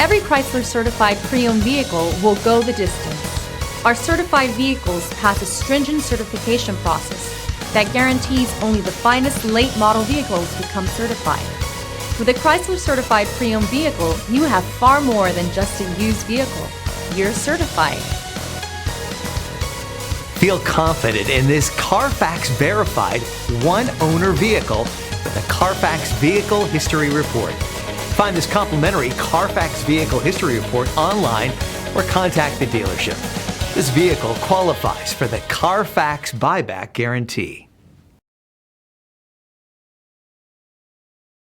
Every Chrysler certified pre-owned vehicle will go the distance. Our certified vehicles pass a stringent certification process that guarantees only the finest late model vehicles become certified. With a Chrysler certified pre-owned vehicle, you have far more than just a used vehicle. You're certified. Feel confident in this Carfax verified one-owner vehicle with a Carfax Vehicle History Report. Find this complimentary Carfax Vehicle History Report online or contact the dealership. This vehicle qualifies for the Carfax Buyback Guarantee.